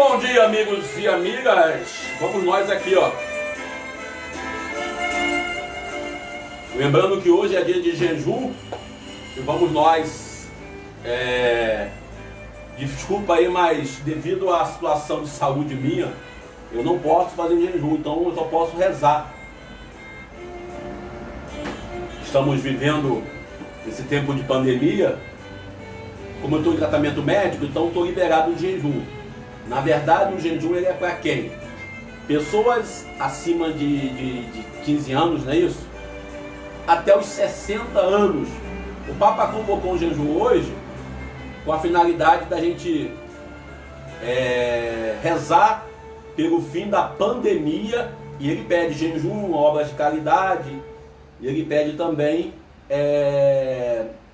Bom dia, amigos e amigas. Vamos nós aqui, ó. Lembrando que hoje é dia de jejum e vamos nós. Desculpa aí, mas devido à situação de saúde minha, eu não posso fazer jejum, então eu só posso rezar. Estamos vivendo esse tempo de pandemia. Como eu estou em tratamento médico, então estou liberado de jejum. Na verdade, o jejum ele é para quem? Pessoas acima de 15 anos, não é isso? Até os 60 anos. O Papa convocou um jejum hoje com a finalidade da gente rezar pelo fim da pandemia. E ele pede jejum, obras de caridade. E ele pede também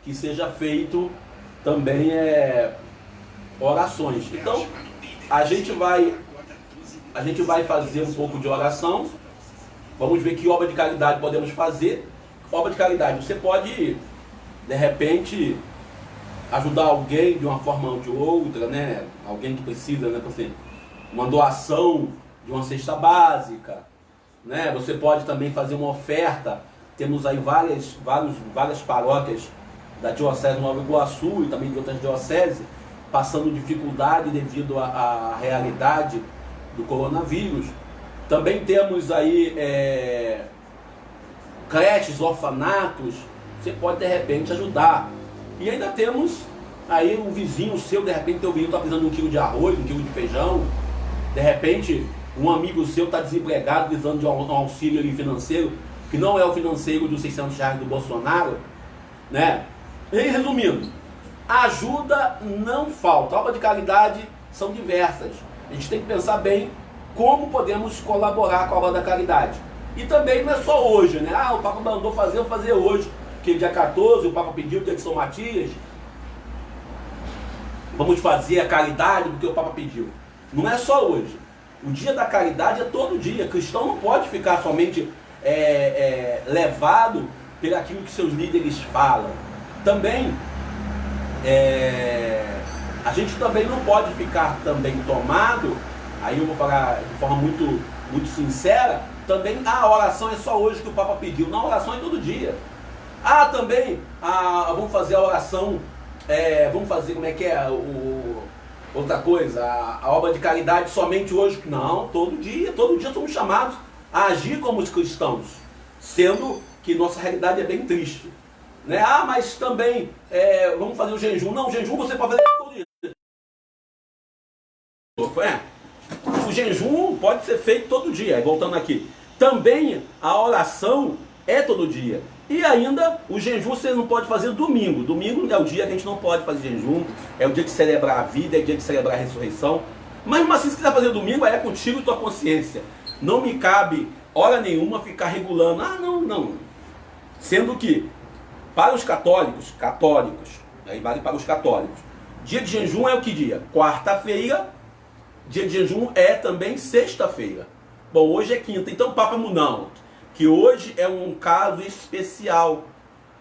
que seja feito também orações. Então, a gente vai fazer um pouco de oração. Vamos ver que obra de caridade podemos fazer. Obra de caridade, você pode, de repente, ajudar alguém de uma forma ou de outra, né? Alguém que precisa, né? Por exemplo, uma doação de uma cesta básica, né? Você pode também fazer uma oferta. Temos aí várias paróquias da Diocese de Nova Iguaçu e também de outras dioceses passando dificuldade devido à realidade do coronavírus. Também temos aí creches, orfanatos, você pode de repente ajudar. E ainda temos aí um vizinho seu, de repente teu vizinho está precisando de 1 quilo de arroz, 1 quilo de feijão, de repente um amigo seu está desempregado, precisando de um auxílio ali financeiro, que não é o financeiro dos 600 reais do Bolsonaro, né? E resumindo, ajuda não falta. Obras de caridade são diversas. A gente tem que pensar bem como podemos colaborar com a obra da caridade. E também não é só hoje, né? O Papa mandou fazer, eu vou fazer hoje, porque dia 14 o Papa pediu, dia de São Matias. Vamos fazer a caridade porque o Papa pediu. Não é só hoje. O dia da caridade é todo dia. Cristão não pode ficar somente levado por aquilo que seus líderes falam. Também a gente também não pode ficar também tomado, aí eu vou falar de forma muito sincera, também a oração é só hoje que o Papa pediu, não, a oração é todo dia. Também vamos fazer a oração, vamos fazer como é que é, outra coisa, a obra de caridade somente hoje, não, todo dia somos chamados a agir como os cristãos, sendo que nossa realidade é bem triste. Né? Mas também vamos fazer o jejum. Não, o jejum você pode fazer todo dia. O jejum pode ser feito todo dia. Voltando aqui. Também a oração é todo dia. E ainda o jejum você não pode fazer domingo. Domingo é o dia que a gente não pode fazer jejum. É o dia de celebrar a vida, é o dia de celebrar a ressurreição. Mas assim, se quiser fazer domingo, é contigo e tua consciência. Não me cabe hora nenhuma ficar regulando. Não. Sendo que para os católicos, aí vale para os católicos, dia de jejum é o que dia? Quarta-feira, dia de jejum é também sexta-feira. Bom, hoje é quinta, então Papa não, que hoje é um caso especial.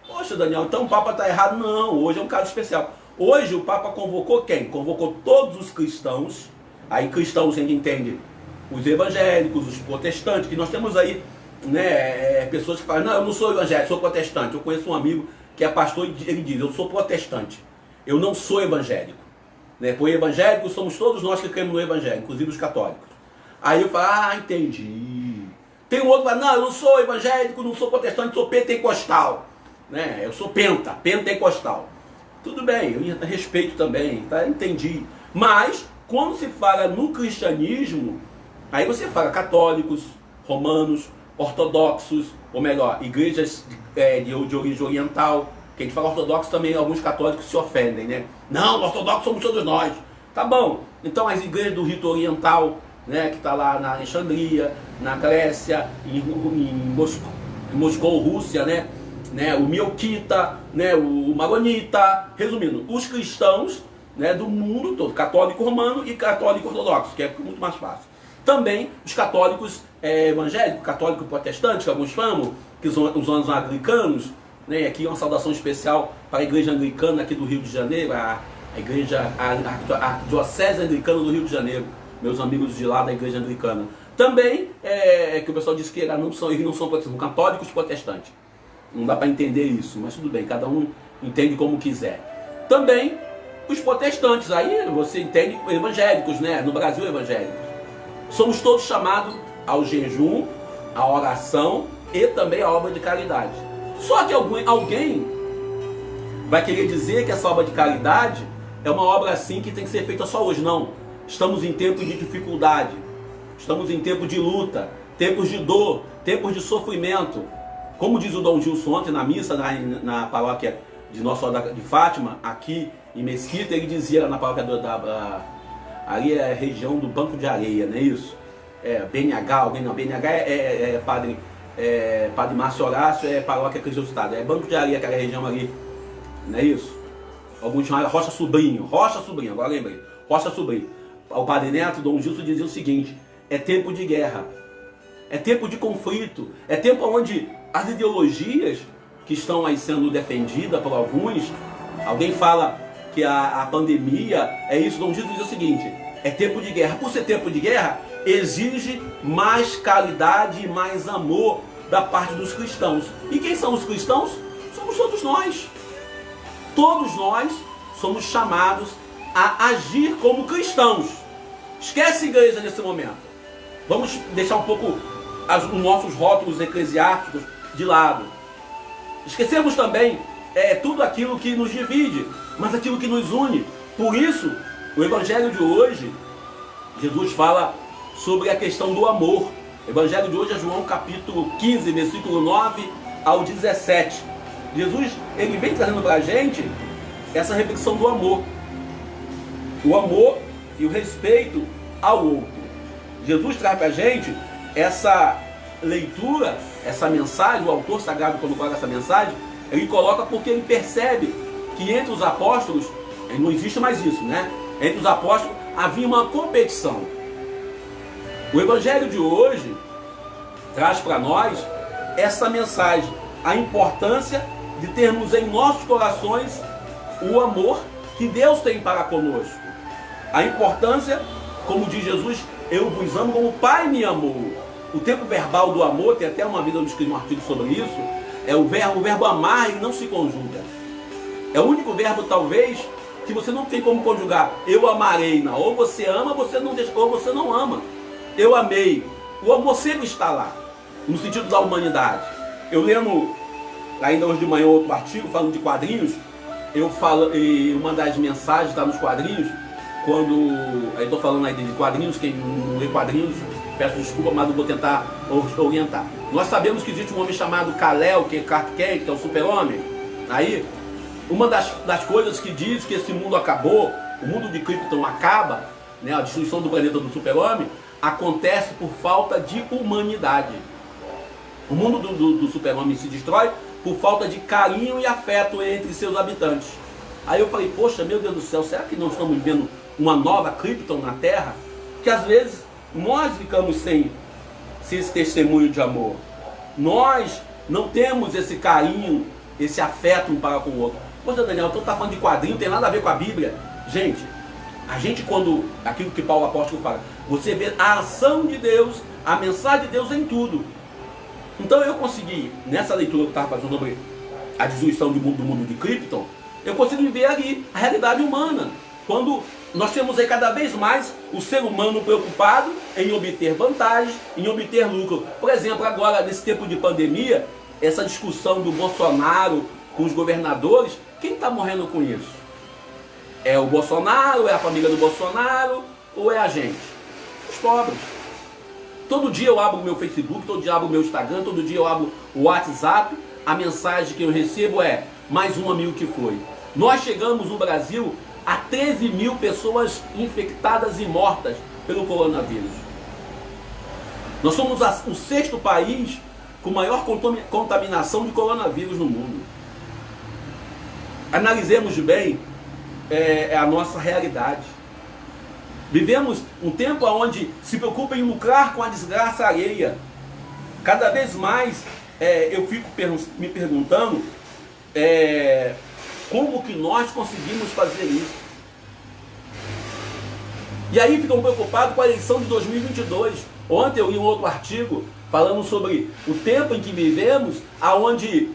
Poxa, Daniel, então o Papa está errado? Não, hoje é um caso especial. Hoje o Papa convocou quem? Convocou todos os cristãos, aí cristãos a gente entende, os evangélicos, os protestantes, que nós temos aí, né, pessoas que falam, não, eu não sou evangélico, sou protestante. Eu conheço um amigo que é pastor e ele diz, eu sou protestante, eu não sou evangélico, né? Por evangélico somos todos nós que cremos no evangelho, inclusive os católicos. Aí eu falo, entendi. Tem um outro que fala, não, eu não sou evangélico, não sou protestante, sou pentecostal, né? Eu sou pentecostal. Tudo bem, eu respeito também, tá? Entendi. Mas quando se fala no cristianismo, aí você fala católicos, romanos, ortodoxos, ou melhor, igrejas de origem oriental, que a gente fala ortodoxo também, alguns católicos se ofendem, né? Não, ortodoxos somos todos nós. Tá bom, então as igrejas do rito oriental, né, que está lá na Alexandria, na Grécia, em Moscou, Rússia, né, o Melquita, né, o Maronita, resumindo, os cristãos, né, do mundo todo, católico romano e católico ortodoxo, que é muito mais fácil. Também os católicos evangélicos, católicos protestantes, que alguns chamam, que são os anglicanos, né? Aqui uma saudação especial para a igreja anglicana aqui do Rio de Janeiro, a Diocese Anglicana do Rio de Janeiro. meus amigos de lá da igreja anglicana. Também, que o pessoal diz que eles não são protestantes, são católicos protestantes. Não dá para entender isso, mas tudo bem, cada um entende como quiser. Também os protestantes, aí você entende, evangélicos, né? No Brasil, evangélicos. Somos todos chamados ao jejum, à oração e também à obra de caridade. Só que alguém vai querer dizer que essa obra de caridade é uma obra assim que tem que ser feita só hoje. Não. Estamos em tempos de dificuldade. Estamos em tempos de luta, tempos de dor, tempos de sofrimento. Como diz o Dom Gilson ontem na missa, na paróquia de Nossa Senhora de Fátima, aqui em Mesquita, ele dizia na paróquia ali é a região do Banco de Areia, não é isso? BNH, alguém não, BNH Padre Márcio Horácio, é paróquia Cristo Estado. É Banco de Areia, aquela região ali, não é isso? Alguns chamam Rocha Sobrinho, agora lembrei, Rocha Sobrinho. O Padre Neto, Dom Gilson, dizia o seguinte: é tempo de guerra, é tempo de conflito, é tempo onde as ideologias que estão aí sendo defendidas por alguns, alguém fala que a pandemia é isso, Dom Gilson diz o seguinte: é tempo de guerra. Por ser tempo de guerra, exige mais caridade e mais amor da parte dos cristãos. E quem são os cristãos? Somos todos nós. Todos nós somos chamados a agir como cristãos. Esquece a igreja nesse momento. Vamos deixar um pouco os nossos rótulos eclesiásticos de lado. Esquecemos também tudo aquilo que nos divide, mas aquilo que nos une. Por isso, o Evangelho de hoje, Jesus fala sobre a questão do amor. O Evangelho de hoje é João capítulo 15, versículo 9 ao 17. Jesus, ele vem trazendo para a gente essa reflexão do amor. O amor e o respeito ao outro. Jesus traz para a gente essa leitura, essa mensagem. O autor sagrado, quando coloca essa mensagem, ele coloca porque ele percebe que entre os apóstolos, não existe mais isso, né? Entre os apóstolos havia uma competição. O Evangelho de hoje traz para nós essa mensagem, a importância de termos em nossos corações o amor que Deus tem para conosco. A importância, como diz Jesus, eu vos amo como o Pai me amou. O tempo verbal do amor, tem até uma vida eu escrevi um artigo sobre isso, é o verbo amar, ele não se conjuga. É o único verbo, talvez, que você não tem como conjugar. Eu amarei, não. Ou você ama, você não deixa, ou você não ama. Eu amei. O amor sempre está lá, no sentido da humanidade. Eu lendo, ainda hoje de manhã, outro artigo, falando de quadrinhos, eu falo, e uma das mensagens está nos quadrinhos, quando, aí estou falando aí de quadrinhos, quem não lê quadrinhos, peço desculpa, mas eu vou tentar orientar. Nós sabemos que existe um homem chamado Kal-El, que é Clark Kent, que é o super-homem. Aí, uma das coisas que diz que esse mundo acabou, o mundo de Krypton acaba, né, a destruição do planeta do super-homem, acontece por falta de humanidade. O mundo do super-homem se destrói por falta de carinho e afeto entre seus habitantes. Aí eu falei, poxa, meu Deus do céu, será que não estamos vivendo uma nova Krypton na Terra? Que às vezes nós ficamos sem esse testemunho de amor. Nós não temos esse carinho, esse afeto um para com o outro. Poxa, Daniel, tu tá falando de quadrinho, não tem nada a ver com a Bíblia. Gente, a gente quando, aquilo que Paulo Apóstolo fala, você vê a ação de Deus, a mensagem de Deus em tudo. Então eu consegui, nessa leitura que eu estava fazendo sobre a destruição do mundo de Krypton, eu consegui ver ali a realidade humana. Quando nós temos aí cada vez mais o ser humano preocupado em obter vantagens, em obter lucro. Por exemplo, agora nesse tempo de pandemia, essa discussão do Bolsonaro com os governadores, quem está morrendo com isso? É o Bolsonaro, é a família do Bolsonaro ou é a gente? Os pobres. Todo dia eu abro o meu Facebook, todo dia eu abro o meu Instagram, todo dia eu abro o WhatsApp, a mensagem que eu recebo é mais um amigo que foi. Nós chegamos no Brasil a 13 mil pessoas infectadas e mortas pelo coronavírus. Nós somos o 6º país com maior contaminação de coronavírus no mundo. Analisemos bem a nossa realidade. Vivemos um tempo onde se preocupa em lucrar com a desgraça alheia. Cada vez mais eu fico me perguntando como que nós conseguimos fazer isso. E aí ficam preocupados com a eleição de 2022. Ontem eu li um outro artigo falando sobre o tempo em que vivemos, aonde,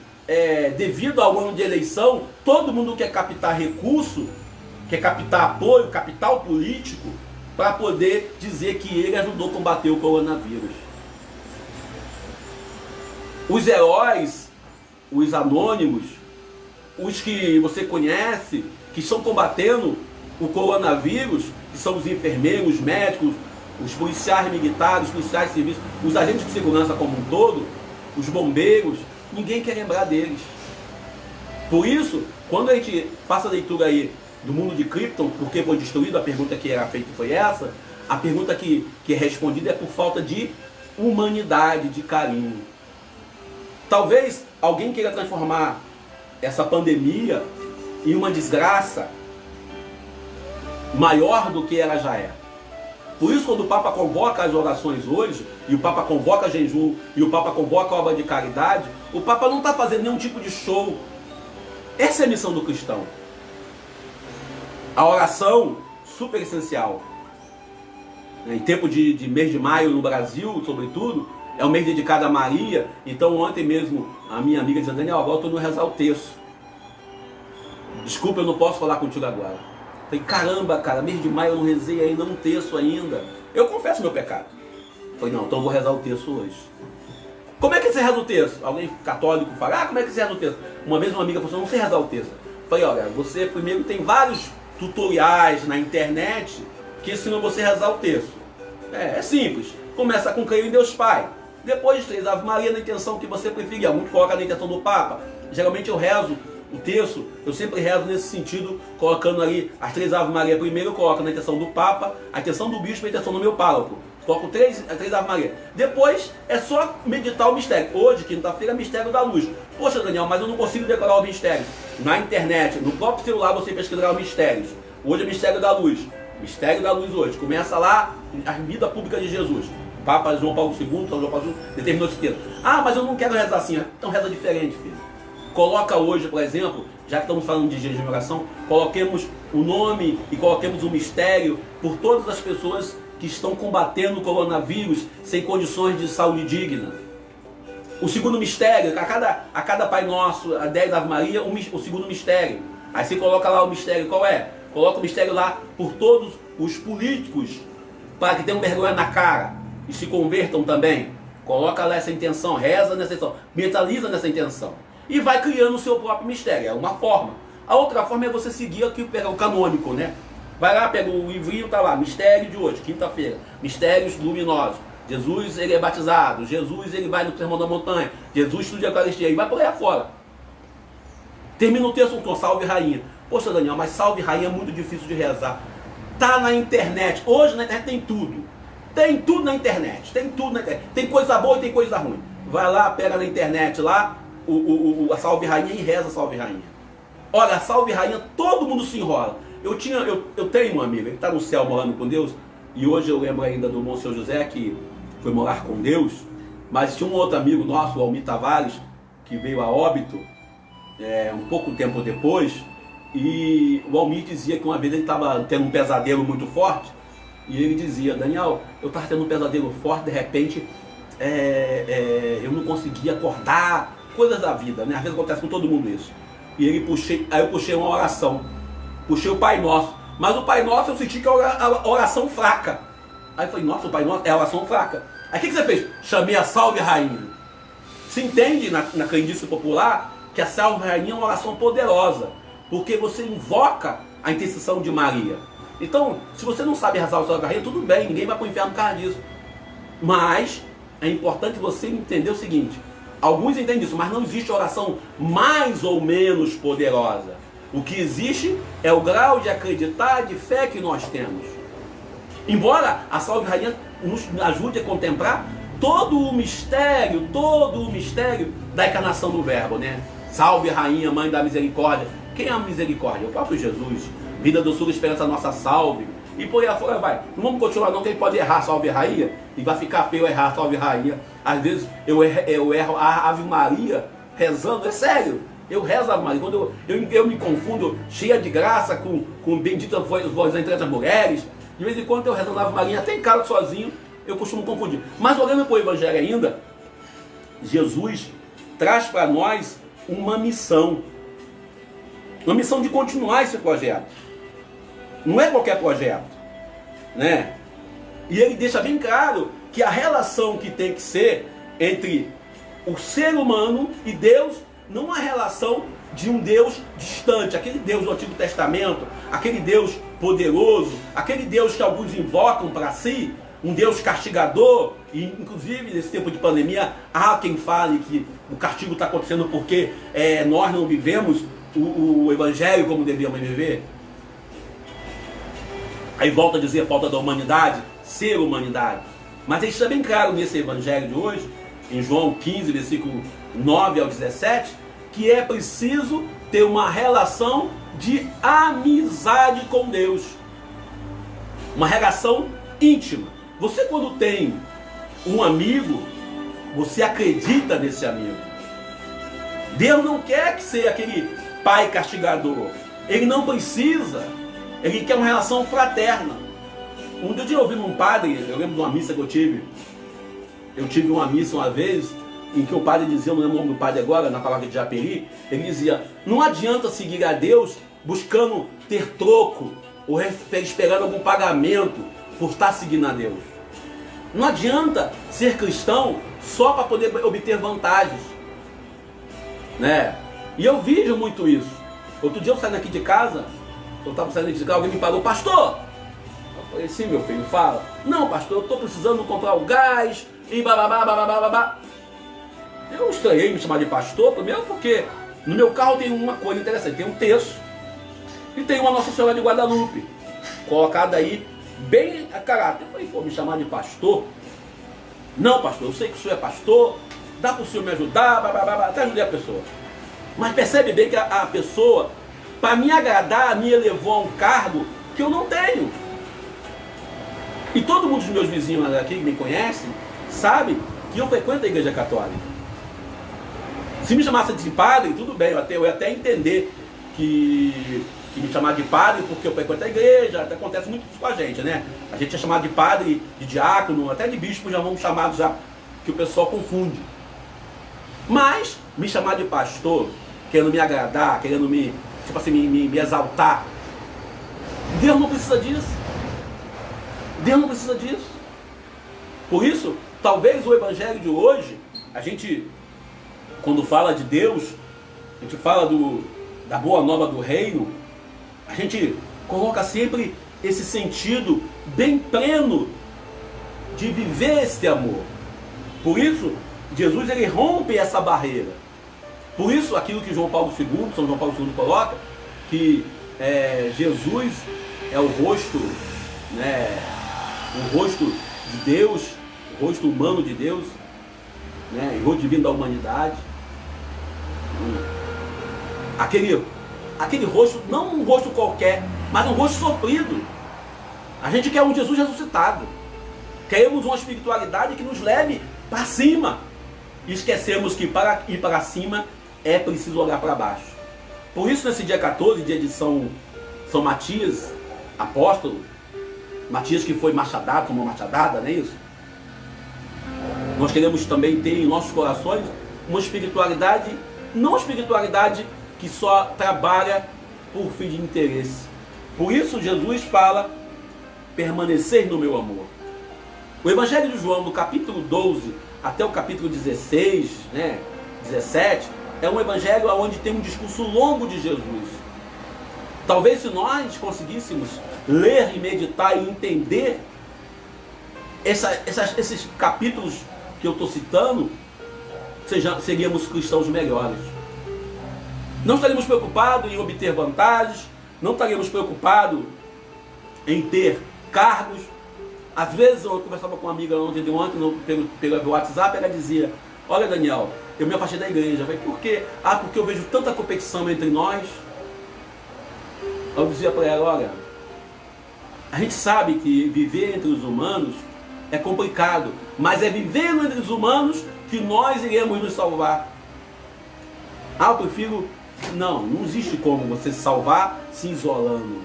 devido ao ano de eleição, todo mundo quer captar recurso, quer captar apoio, capital político, para poder dizer que ele ajudou a combater o coronavírus. Os heróis, os anônimos, os que você conhece, que estão combatendo o coronavírus, que são os enfermeiros, os médicos, os policiais militares, os policiais civis, os agentes de segurança como um todo, os bombeiros, ninguém quer lembrar deles. Por isso, quando a gente faz a leitura aí do mundo de Krypton, porque foi destruído, a pergunta que era feita foi essa, a pergunta que é respondida é por falta de humanidade, de carinho. Talvez alguém queira transformar essa pandemia em uma desgraça maior do que ela já é. Por isso, quando o Papa convoca as orações hoje, e o Papa convoca jejum, e o Papa convoca a obra de caridade, o Papa não está fazendo nenhum tipo de show. Essa é a missão do cristão. A oração, super essencial. Em tempo de mês de maio no Brasil, sobretudo, é um mês dedicado a Maria. Então ontem mesmo a minha amiga dizendo: Daniel, agora eu estou no rezar o terço. Desculpa, eu não posso falar contigo agora. Falei: caramba, cara, mês de maio eu não rezei ainda um terço ainda. Eu confesso meu pecado. Falei: não, então eu vou rezar o terço hoje. Como é que você reza o terço? Alguém católico fala: como é que você reza o terço? Uma vez uma amiga falou: não sei rezar o terço. Falei: olha, você primeiro tem vários tutoriais na internet que ensinam você a rezar o terço. É simples. Começa com creio em Deus Pai. Depois 3 Ave Maria na intenção que você preferir. Alguns colocam na intenção do Papa. Geralmente eu rezo o terço, eu sempre rezo nesse sentido, colocando ali as 3 Ave Maria primeiro, eu coloco na intenção do Papa, a intenção do bispo e a intenção do meu pároco. Coloco 3 Ave Maria. Depois é só meditar o mistério. Hoje, quinta-feira, é mistério da luz. Poxa, Daniel, mas eu não consigo decorar o mistério. Na internet, no próprio celular, você pesquisará os mistérios. Hoje é mistério da luz. Mistério da luz hoje. Começa lá a vida pública de Jesus. O Papa João Paulo II, São João Paulo II, determinou esse texto. Mas eu não quero rezar assim. Então reza diferente, filho. Coloca hoje, por exemplo, já que estamos falando de jejum e oração, coloquemos o nome e coloquemos o mistério por todas as pessoas que estão combatendo o coronavírus sem condições de saúde digna. O segundo mistério, a cada Pai Nosso, a 10 Ave Maria, o segundo mistério. Aí você coloca lá o mistério, qual é? Coloca o mistério lá por todos os políticos, para que tenham vergonha na cara e se convertam também. Coloca lá essa intenção, reza nessa intenção, mentaliza nessa intenção. E vai criando o seu próprio mistério, é uma forma. A outra forma é você seguir aqui, pegar o canônico, né? Vai lá, pega o livrinho, tá lá, mistério de hoje, quinta-feira, mistérios luminosos. Jesus, ele é batizado, Jesus, ele vai no sermão da montanha, Jesus estuda a Eucaristia, e vai por aí afora. Termina o texto com salve rainha. Poxa, Daniel, mas salve rainha é muito difícil de rezar. Tá na internet, hoje na internet tem tudo. Tem tudo na internet, tem tudo na internet. Tem coisa boa e tem coisa ruim. Vai lá, pega na internet lá, a salve rainha e reza a salve rainha. Olha, a salve rainha, todo mundo se enrola. Eu tenho um amigo, ele está no céu morando com Deus, e hoje eu lembro ainda do Monsenhor José, que foi morar com Deus, mas tinha um outro amigo nosso, o Almir Tavares, que veio a óbito um pouco tempo depois, e o Almir dizia que uma vez ele estava tendo um pesadelo muito forte, e ele dizia: Daniel, eu estava tendo um pesadelo forte, de repente eu não conseguia acordar, coisas da vida, né? Às vezes acontece com todo mundo isso. E aí eu puxei uma oração, puxei o Pai Nosso, mas o Pai Nosso eu senti que é a oração fraca. Aí eu falei: nossa, o Pai Nosso é a oração fraca. Aí o que você fez? Chamei a salve rainha. Se entende na crendice popular que a salve rainha é uma oração poderosa, porque você invoca a intercessão de Maria. Então, se você não sabe rezar o salve rainha, tudo bem, ninguém vai para o inferno por causa disso. Mas é importante você entender o seguinte: alguns entendem isso, mas não existe oração mais ou menos poderosa. O que existe é o grau de acreditar, de fé que nós temos. Embora a salve rainha nos ajude a contemplar todo o mistério da encarnação do verbo, né? Salve rainha, mãe da misericórdia. Quem é a misericórdia? O próprio Jesus. Vida, doçura, esperança, nossa salve. E por aí afora vai. Não vamos continuar não, que ele pode errar salve rainha e vai ficar feio errar salve rainha. Às vezes eu erro a Ave Maria rezando, é sério. Eu rezo a Ave Maria, quando eu me confundo, cheia de graça, com bendita vós entre as mulheres, De vez em quando eu rezo Ave Maria, até em casa sozinho, eu costumo confundir. Mas olhando para o Evangelho ainda, Jesus traz para nós uma missão de continuar esse projeto. Não é qualquer projeto, né? E ele deixa bem claro que a relação que tem que ser entre o ser humano e Deus não é uma relação de um Deus distante, aquele Deus do Antigo Testamento, aquele Deus poderoso, aquele Deus que alguns invocam para si, um Deus castigador. E inclusive nesse tempo de pandemia há quem fale que o castigo está acontecendo porque nós não vivemos o Evangelho como devíamos viver. Aí volta a dizer a falta da humanidade, ser humanidade. Mas ele está bem claro nesse Evangelho de hoje, em João 15, versículo 9 ao 17, que é preciso ter uma relação de amizade com Deus. Uma relação íntima. Você, quando tem um amigo, você acredita nesse amigo. Deus não quer que seja aquele pai castigador. Ele não precisa. Ele quer uma relação fraterna. Um dia eu ouvi um padre, eu lembro de uma missa que eu tive. Eu tive uma missa uma vez em que o padre dizia, eu não lembro o nome do padre agora, na palavra de Japeri, ele dizia, não adianta seguir a Deus buscando ter troco ou esperando algum pagamento por estar seguindo a Deus. Não adianta ser cristão só para poder obter vantagens, né? E eu vejo muito isso. Outro dia eu saindo aqui de casa, eu estava saindo de casa, alguém me parou, pastor! Eu falei, sim, meu filho, fala. Não, pastor, eu estou precisando comprar o gás e bababá, bababá, babá. Eu estranhei me chamar de pastor, primeiro porque no meu carro tem uma coisa interessante, tem um terço e tem uma Nossa Senhora de Guadalupe, colocada aí bem a caráter. Eu falei, pô, me chamar de pastor? Não, pastor, eu sei que o senhor é pastor, dá para o senhor me ajudar, bababá, até ajudei a pessoa. Mas percebe bem que a pessoa, para me agradar, me elevou a um cargo que eu não tenho. E todo mundo dos meus vizinhos aqui que me conhecem, sabe que eu frequento a igreja católica. Se me chamasse de padre, tudo bem, eu ia até entender que me chamar de padre porque eu frequento a igreja, até acontece muito isso com a gente, né? A gente é chamado de padre, de diácono, até de bispo já vamos chamados já, que o pessoal confunde. Mas me chamar de pastor, querendo me agradar, querendo me exaltar, Deus não precisa disso. Deus não precisa disso. Por isso, talvez o evangelho de hoje, a gente, quando fala de Deus, a gente fala da boa nova do reino, a gente coloca sempre esse sentido bem pleno de viver esse amor. Por isso, Jesus ele rompe essa barreira. Por isso, aquilo que São João Paulo II coloca, que Jesus é o rosto, né, o rosto de Deus, o rosto humano de Deus, né, o rosto divino da humanidade. Aquele rosto, não um rosto qualquer, mas um rosto sofrido. A gente quer um Jesus ressuscitado. Queremos uma espiritualidade que nos leve para cima. E esquecemos que para ir para cima é preciso olhar para baixo. Por isso, nesse dia 14, dia de São Matias, apóstolo, Matias que foi machadado, tomou machadada, não é isso? Nós queremos também ter em nossos corações uma espiritualidade, não uma espiritualidade que só trabalha por fim de interesse. Por isso Jesus fala, permanecer no meu amor. O Evangelho de João, do capítulo 12 até o capítulo 16, 17, é um evangelho onde tem um discurso longo de Jesus. Talvez se nós conseguíssemos ler e meditar e entender esses capítulos que eu estou citando, seríamos cristãos melhores. Não estaríamos preocupados em obter vantagens, não estaríamos preocupados em ter cargos. Às vezes eu conversava com uma amiga ontem pelo WhatsApp, ela dizia, olha Daniel, eu me afastei da igreja. Eu falei, por quê? Porque eu vejo tanta competição entre nós. Eu dizia para ela, olha, a gente sabe que viver entre os humanos é complicado, mas é vivendo entre os humanos que nós iremos nos salvar. Eu prefiro... Não existe como você se salvar se isolando,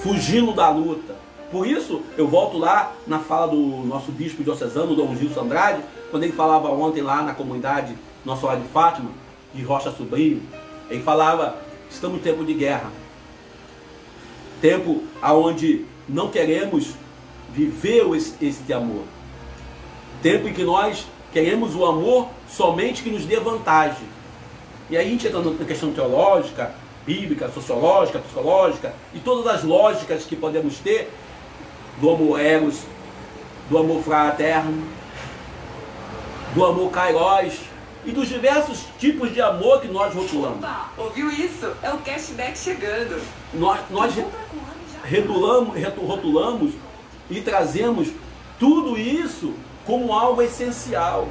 fugindo da luta. Por isso, eu volto lá na fala do nosso bispo diocesano, Dom Gilson Andrade, quando ele falava ontem lá na comunidade Nossa Senhora de Fátima, de Rocha Sobrinho, ele falava, estamos em tempo de guerra. Tempo onde não queremos viver este amor. Tempo em que nós queremos o amor somente que nos dê vantagem. E aí a gente entra na questão teológica, bíblica, sociológica, psicológica, e todas as lógicas que podemos ter do amor eros, do amor fraterno, do amor kairos e dos diversos tipos de amor que nós rotulamos. Opa, ouviu isso? É o cashback chegando. Nós rotulamos e trazemos tudo isso como algo essencial.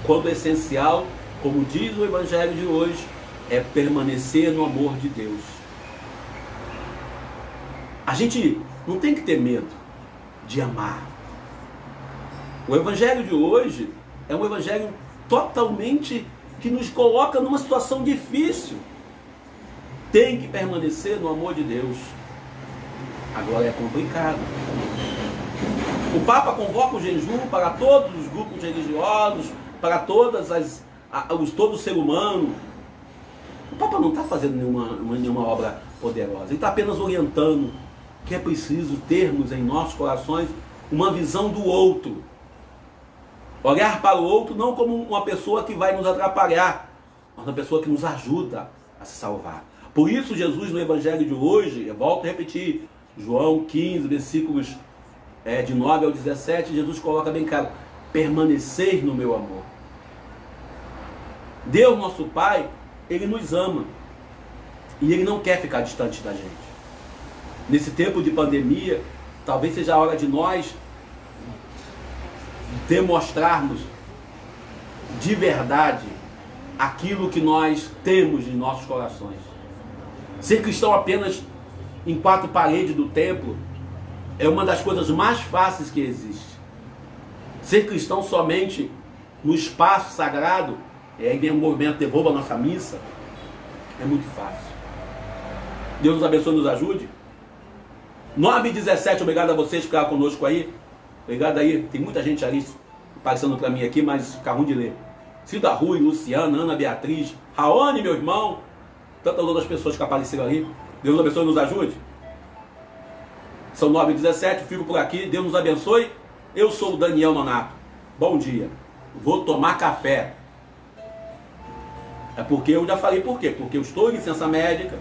Quando essencial, como diz o Evangelho de hoje, é permanecer no amor de Deus. A gente não tem que ter medo de amar. O Evangelho de hoje é um Evangelho totalmente que nos coloca numa situação difícil. Tem que permanecer no amor de Deus. Agora é complicado. O Papa convoca o jejum para todos os grupos religiosos, para todo ser humano. O Papa não está fazendo nenhuma obra poderosa. Ele está apenas orientando que é preciso termos em nossos corações uma visão do outro. Olhar para o outro não como uma pessoa que vai nos atrapalhar, mas uma pessoa que nos ajuda a se salvar. Por isso Jesus no Evangelho de hoje, eu volto a repetir, João 15, versículos de 9 ao 17, Jesus coloca bem claro, permanecer no meu amor. Deus, nosso Pai, Ele nos ama e Ele não quer ficar distante da gente. Nesse tempo de pandemia, talvez seja a hora de nós demonstrarmos de verdade aquilo que nós temos em nossos corações. Ser cristão apenas em 4 paredes do templo é uma das coisas mais fáceis que existe. Ser cristão somente no espaço sagrado, aí vem o movimento Devolva a Nossa Missa, é muito fácil. Deus nos abençoe e nos ajude. 9h17, obrigado a vocês que ficaram conosco aí. Obrigado aí, tem muita gente ali passando para mim aqui, mas fica ruim de ler. Cida Rui, Luciana, Ana Beatriz, Raoni, meu irmão, tantas outras pessoas que apareceram ali. Deus nos abençoe e nos ajude. São 9h17, fico por aqui, Deus nos abençoe. Eu sou o Daniel Nonato. Bom dia. Vou tomar café. É porque eu já falei por quê? Porque eu estou em licença médica,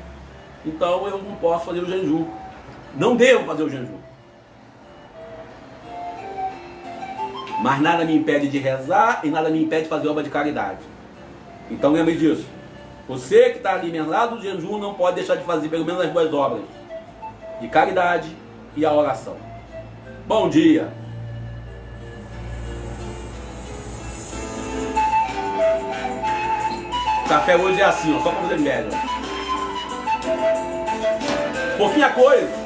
então eu não posso fazer o jejum. Não devo fazer o jejum. Mas nada me impede de rezar e nada me impede de fazer obra de caridade. Então lembre disso. Você que está alimentado do jejum não pode deixar de fazer pelo menos as 2 obras de caridade e a oração. Bom dia. O café hoje é assim, ó, só para fazer média. Pouquinha coisa.